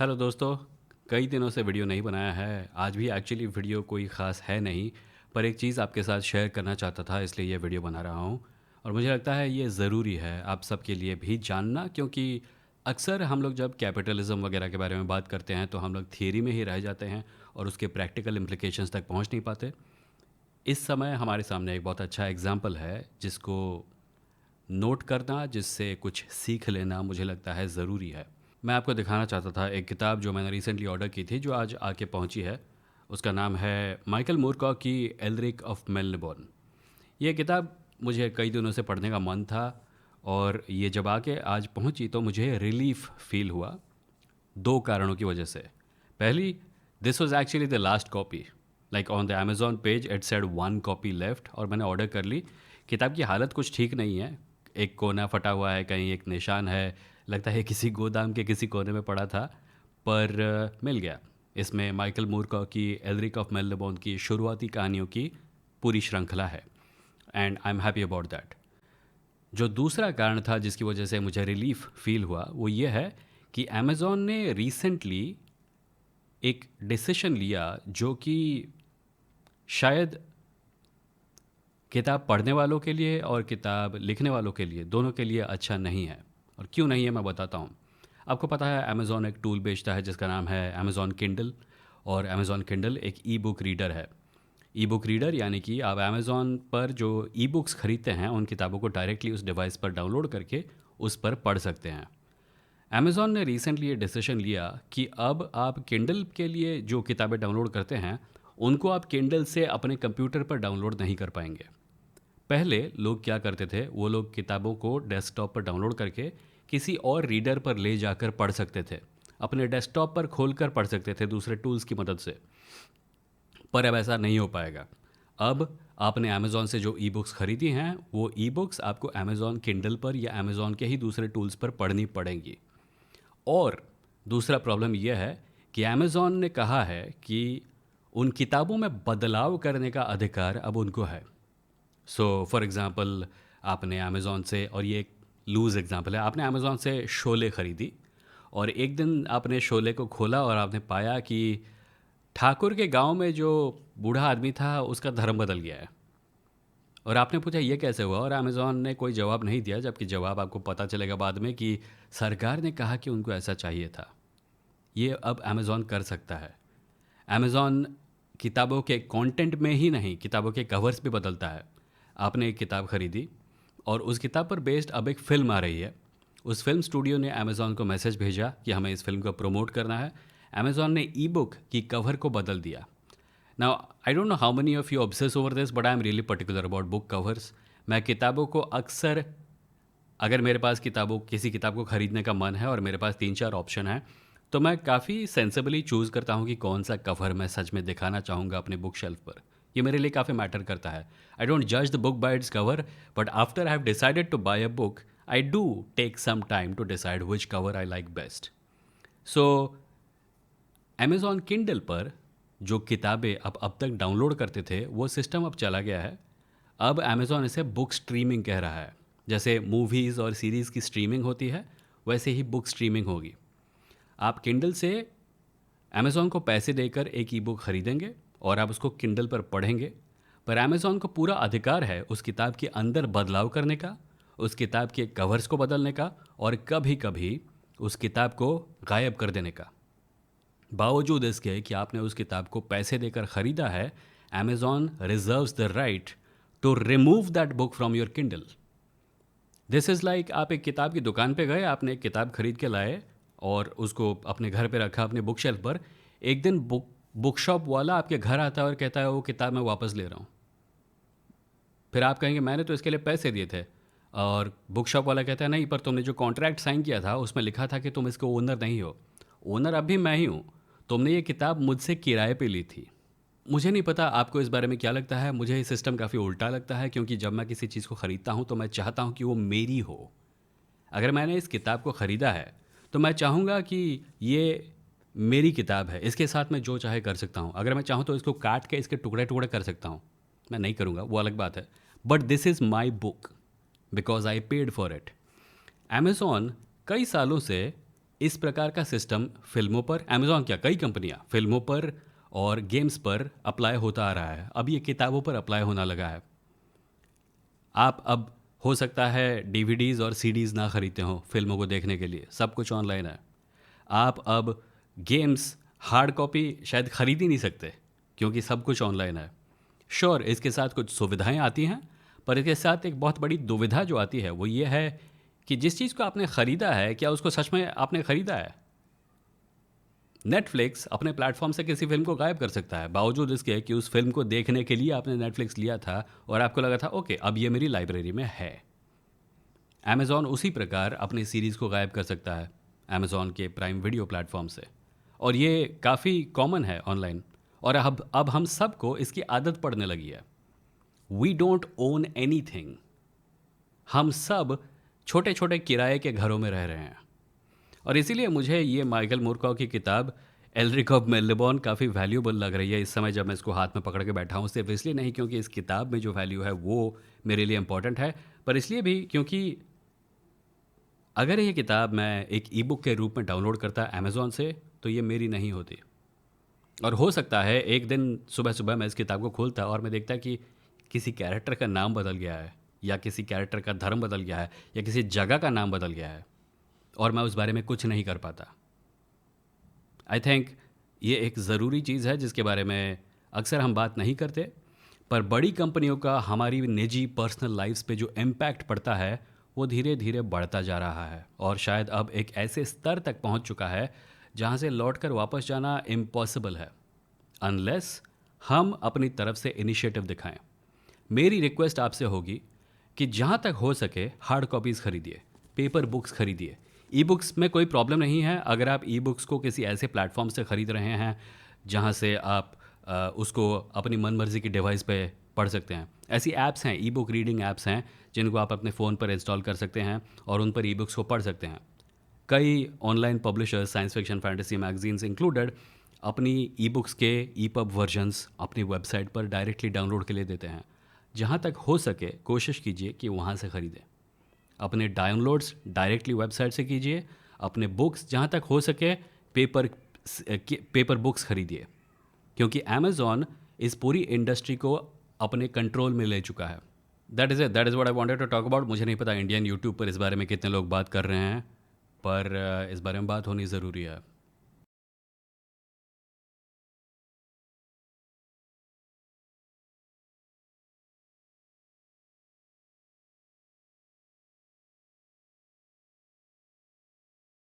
Hello दोस्तों। कई दिनों से वीडियो नहीं बनाया है। आज भी एक्चुअली वीडियो कोई ख़ास है नहीं, पर एक चीज़ आपके साथ शेयर करना चाहता था, इसलिए ये वीडियो बना रहा हूँ। और मुझे लगता है ये ज़रूरी है आप सबके लिए भी जानना, क्योंकि अक्सर हम लोग जब कैपिटलिज्म वगैरह के बारे में बात करते हैं तो हम लोग थियरी में ही रह जाते हैं और उसके प्रैक्टिकल इम्प्लिकेशंस तक पहुँच नहीं पाते। इस समय हमारे सामने एक बहुत अच्छा एग्जाम्पल है जिसको नोट करना, जिससे कुछ सीख लेना मुझे लगता है ज़रूरी है। मैं आपको दिखाना चाहता था एक किताब जो मैंने रिसेंटली ऑर्डर की थी, जो आज आके पहुंची है। उसका नाम है माइकल मूरकॉ की एल्रिक ऑफ मेलबोर्न। ये किताब मुझे कई दिनों से पढ़ने का मन था, और ये जब आके आज पहुंची तो मुझे रिलीफ फील हुआ, दो कारणों की वजह से। पहली, this was actually the last copy. Like on the Amazon page it said one copy left, और मैंने ऑर्डर कर ली। किताब की हालत कुछ ठीक नहीं है, एक कोना फटा हुआ है, कहीं एक निशान है, लगता है किसी गोदाम के किसी कोने में पड़ा था, पर मिल गया। इसमें माइकल मूरकॉ की एल्रिक ऑफ मेलबोर्न की शुरुआती कहानियों की पूरी श्रृंखला है, and I am happy about that. जो दूसरा कारण था जिसकी वजह से मुझे रिलीफ फील हुआ, वो ये है कि अमेज़ॉन ने रिसेंटली एक डिसीशन लिया जो कि शायद किताब पढ़ने वालों के लिए और किताब लिखने वालों के लिए, दोनों के लिए अच्छा नहीं है। और क्यों नहीं है मैं बताता हूँ। आपको पता है अमेज़ॉन एक टूल बेचता है जिसका नाम है अमेज़ॉन किंडल, और अमेज़ॉन किंडल एक ई बुक रीडर है। ई बुक रीडर यानी कि आप अमेज़ॉन पर जो ई बुक्स खरीदते हैं उन किताबों को डायरेक्टली उस डिवाइस पर डाउनलोड करके उस पर पढ़ सकते हैं। अमेज़ॉन ने रिसेंटली ये डिसीजन लिया कि अब आप किंडल के लिए जो किताबें डाउनलोड करते हैं उनको आप किंडल से अपने कंप्यूटर पर डाउनलोड नहीं कर पाएंगे। पहले लोग क्या करते थे, वो लोग किताबों को डेस्कटॉप पर डाउनलोड करके किसी और रीडर पर ले जाकर पढ़ सकते थे, अपने डेस्कटॉप पर खोलकर पढ़ सकते थे दूसरे टूल्स की मदद से। पर अब ऐसा नहीं हो पाएगा। अब आपने अमेज़ॉन से जो ई बुक्स खरीदी हैं वो ई बुक्स आपको अमेज़ॉन किंडल पर या अमेज़ॉन के ही दूसरे टूल्स पर पढ़नी पड़ेंगी। और दूसरा प्रॉब्लम यह है कि अमेज़ॉन ने कहा है कि उन किताबों में बदलाव करने का अधिकार अब उनको है। सो फॉर एग्ज़ाम्पल, आपने अमेज़ॉन से, और ये एक लूज़ एग्ज़ाम्पल है, आपने अमेज़ॉन से शोले ख़रीदी, और एक दिन आपने शोले को खोला और आपने पाया कि ठाकुर के गांव में जो बूढ़ा आदमी था उसका धर्म बदल गया है। और आपने पूछा ये कैसे हुआ, और अमेज़ॉन ने कोई जवाब नहीं दिया, जबकि जवाब आपको पता चलेगा बाद में कि सरकार ने कहा कि उनको ऐसा चाहिए था। ये अब अमेज़ॉन कर सकता है। अमेज़ॉन किताबों के कंटेंट में ही नहीं, किताबों के कवर्स भी बदलता है। आपने एक किताब खरीदी और उस किताब पर बेस्ड अब एक फ़िल्म आ रही है। उस फिल्म स्टूडियो ने अमेज़ॉन को मैसेज भेजा कि हमें इस फिल्म को प्रमोट करना है। अमेज़ॉन ने ई बुक की कवर को बदल दिया। Now I don't know how many of you obsess over this, but I am really particular about book covers. मैं किताबों को अक्सर, अगर मेरे पास किसी किताब को ख़रीदने का मन है और मेरे पास 3-4 ऑप्शन हैं, तो मैं काफ़ी सेंसिबली चूज़ करता हूँ कि कौन सा कवर मैं सच में दिखाना चाहूँगा अपने बुक शेल्फ पर। ये मेरे लिए काफ़ी मैटर करता है। आई डोंट जज the book by its cover, but after I have decided to buy a book, I do take some time to decide which cover I like best. So Amazon Kindle पर जो किताबें अब तक download करते थे वो system अब चला गया है। अब अमेज़ॉन इसे बुक स्ट्रीमिंग कह रहा है। जैसे मूवीज़ और सीरीज़ की स्ट्रीमिंग होती है, वैसे ही बुक स्ट्रीमिंग होगी। आप किंडल से अमेज़ॉन को पैसे देकर एक ई बुक खरीदेंगे और आप उसको किंडल पर पढ़ेंगे, पर अमेज़ॉन को पूरा अधिकार है उस किताब के अंदर बदलाव करने का, उस किताब के कवर्स को बदलने का, और कभी कभी उस किताब को गायब कर देने का। बावजूद इसके कि आपने उस किताब को पैसे देकर ख़रीदा है, Amazon reserves the right to remove that book from your Kindle. This is like, आप एक किताब की दुकान पे गए, आपने एक किताब खरीद के लाए और उसको अपने घर पे रखा अपने बुक शेल्फ पर। एक दिन बुक शॉप वाला आपके घर आता है और कहता है वो किताब मैं वापस ले रहा हूँ। फिर आप कहेंगे मैंने तो इसके लिए पैसे दिए थे, और बुक शॉप वाला कहता है नहीं, पर तुमने जो कॉन्ट्रैक्ट साइन किया था उसमें लिखा था कि तुम इसके ओनर नहीं हो। ओनर अब भी मैं ही हूँ, तुमने ये किताब मुझसे किराए पे ली थी। मुझे नहीं पता आपको इस बारे में क्या लगता है, मुझे ये सिस्टम काफ़ी उल्टा लगता है, क्योंकि जब मैं किसी चीज़ को ख़रीदता हूँ तो मैं चाहता हूँ कि वो मेरी हो। अगर मैंने इस किताब को ख़रीदा है तो मैं चाहूँगा कि ये मेरी किताब है, इसके साथ मैं जो चाहे कर सकता हूँ। अगर मैं चाहूँ तो इसको काट के इसके टुकड़े टुकड़े कर सकता हूँ। मैं नहीं करूँगा, वो अलग बात है, but this is my book because I paid for it. Amazon कई सालों से इस प्रकार का सिस्टम फिल्मों पर, अमेज़न क्या कई कंपनियां फिल्मों पर और गेम्स पर अप्लाई होता आ रहा है। अब ये किताबों पर अप्लाई होना लगा है। आप अब हो सकता है डीवीडीज़ और सीडीज़ ना खरीदते हो फिल्मों को देखने के लिए, सब कुछ ऑनलाइन है। आप अब गेम्स हार्ड कॉपी शायद खरीद ही नहीं सकते क्योंकि सब कुछ ऑनलाइन है। श्योर इसके साथ कुछ सुविधाएं आती हैं, पर इसके साथ एक बहुत बड़ी दुविधा जो आती है वो ये है कि जिस चीज़ को आपने ख़रीदा है क्या उसको सच में आपने ख़रीदा है। नेटफ्लिक्स अपने प्लेटफॉर्म से किसी फिल्म को गायब कर सकता है बावजूद इसके कि उस फिल्म को देखने के लिए आपने नेटफ्लिक्स लिया था और आपको लगा था ओके अब ये मेरी लाइब्रेरी में है। अमेज़ॉन उसी प्रकार अपनी सीरीज़ को गायब कर सकता है अमेज़ॉन के प्राइम वीडियो प्लेटफॉर्म से, और ये काफ़ी कॉमन है ऑनलाइन। और अब हम सबको इसकी आदत पड़ने लगी है। We don't own anything. हम सब छोटे छोटे किराए के घरों में रह रहे हैं। और इसीलिए मुझे ये माइकल मूरकॉ की किताब एल्रिक ऑफ मेलेबॉन काफ़ी वैल्यूबल लग रही है इस समय जब मैं इसको हाथ में पकड़ के बैठा हूँ। सिर्फ इसलिए नहीं क्योंकि इस किताब में जो वैल्यू है वो मेरे लिए इम्पॉर्टेंट है, पर इसलिए भी क्योंकि अगर ये किताब मैं एक ई बुक के रूप में डाउनलोड करता अमेज़ॉन से तो ये मेरी नहीं होती। और हो सकता है एक दिन सुबह सुबह मैं इस किताब को खोलता और मैं देखता कि किसी कैरेक्टर का नाम बदल गया है, या किसी कैरेक्टर का धर्म बदल गया है, या किसी जगह का नाम बदल गया है, और मैं उस बारे में कुछ नहीं कर पाता। आई थिंक ये एक ज़रूरी चीज़ है जिसके बारे में अक्सर हम बात नहीं करते, पर बड़ी कंपनियों का हमारी निजी पर्सनल लाइफ्स पे जो इम्पैक्ट पड़ता है वो धीरे धीरे बढ़ता जा रहा है, और शायद अब एक ऐसे स्तर तक पहुंच चुका है जहां से लौटकर वापस जाना इम्पॉसिबल है, अनलेस हम अपनी तरफ से इनिशिएटिव दिखाएं। मेरी रिक्वेस्ट आपसे होगी कि जहां तक हो सके हार्ड कॉपीज़ खरीदिए, पेपर बुक्स खरीदिए। ई बुक्स में कोई प्रॉब्लम नहीं है अगर आप ई बुक्स को किसी ऐसे प्लेटफॉर्म से ख़रीद रहे हैं जहां से आप उसको अपनी मन मर्जी की डिवाइस पे पढ़ सकते हैं। ऐसी ऐप्स हैं, ई बुक रीडिंग ऐप्स हैं जिनको आप अपने फ़ोन पर इंस्टॉल कर सकते हैं और उन पर ई बुक्स को पढ़ सकते हैं। कई online publishers, science fiction, fantasy magazines included, अपनी ई बुक्स के ईपब वर्जन्स अपनी वेबसाइट पर डायरेक्टली डाउनलोड के लिए देते हैं। जहाँ तक हो सके कोशिश कीजिए कि वहाँ से ख़रीदें। अपने डाउनलोड्स डायरेक्टली वेबसाइट से कीजिए। अपने बुक्स जहाँ तक हो सके पेपर बुक्स खरीदिए, क्योंकि अमेज़ॉन इस पूरी इंडस्ट्री को अपने कंट्रोल में ले चुका है। That is what I wanted to talk about. मुझे नहीं पता इंडियन यूट्यूब पर इस बारे में कितने लोग बात कर रहे हैं, पर इस बारे में बात होनी ज़रूरी है।